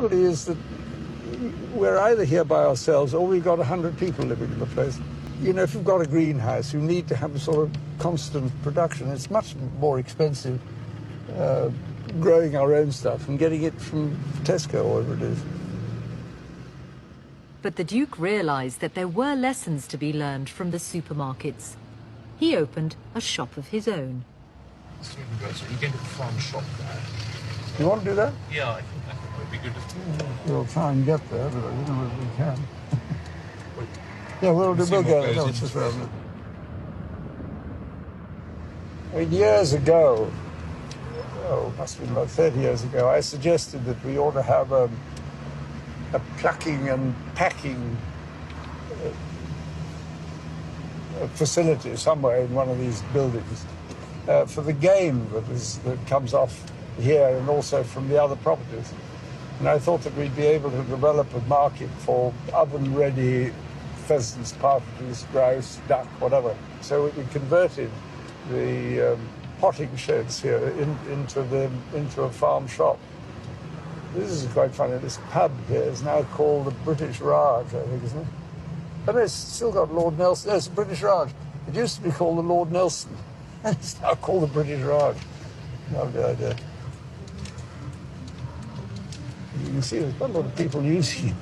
difficulty is that we're either here by ourselves or we've got 100 people living in the place. You know, if you've got a greenhouse, you need to have a sort of constant production. It's much more expensive growing our own stuff and getting it from Tesco or whatever it is. But the Duke realised that there were lessons to be learned from the supermarkets. He opened a shop of his own. So you can get a farm shop there. You want to do that? Yeah, I think that would be good. We'll try and get there, but I don't know whether we can. Yeah, we'll go. No, it's just around. I mean, years ago, it must have been about 30 years ago, I suggested that we ought to have a plucking and packing facility somewhere in one of these buildings for the game that comes off here and also from the other properties. And I thought that we'd be able to develop a market for oven-ready pheasants, partridges, grouse, duck, whatever. So we converted the potting sheds here into a farm shop. This is quite funny. This pub here is now called the British Raj, I think, isn't it? But it's still got Lord Nelson. No, it's the British Raj. It used to be called the Lord Nelson. And it's now called the British Raj. Lovely idea. You can see there's quite a lot of people using it.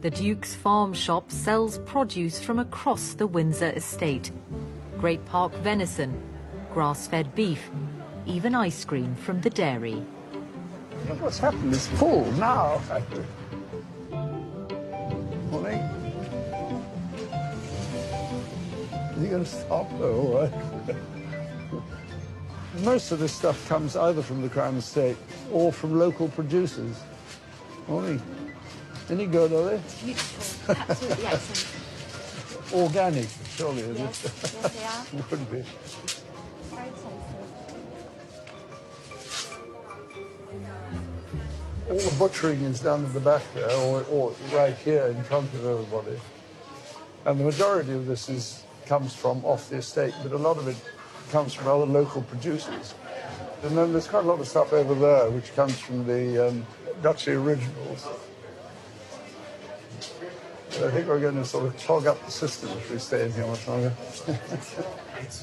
The Duke's farm shop sells produce from across the Windsor estate. Great Park venison, grass-fed beef, even ice cream from the dairy. What's happened? It's full now. Morning. Are you going to stop? Oh, all right. Most of this stuff comes either from the Crown Estate or from local producers. Morning. Any good, are they? Beautiful. Absolutely excellent. Organic, surely, is Yes, it? yes, they are. Would be. Very tasty. All the butchering is done at the back there, or right here in front of everybody. And the majority of this comes from off the estate, but a lot of it comes from other local producers. And then there's quite a lot of stuff over there, which comes from the Duchy Originals. But I think we're going to sort of clog up the system if we stay in here much longer. What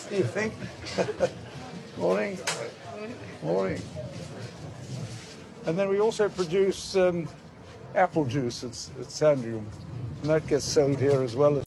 do you think? Morning. Morning. And then we also produce apple juice at Sandringham. And that gets sold here as well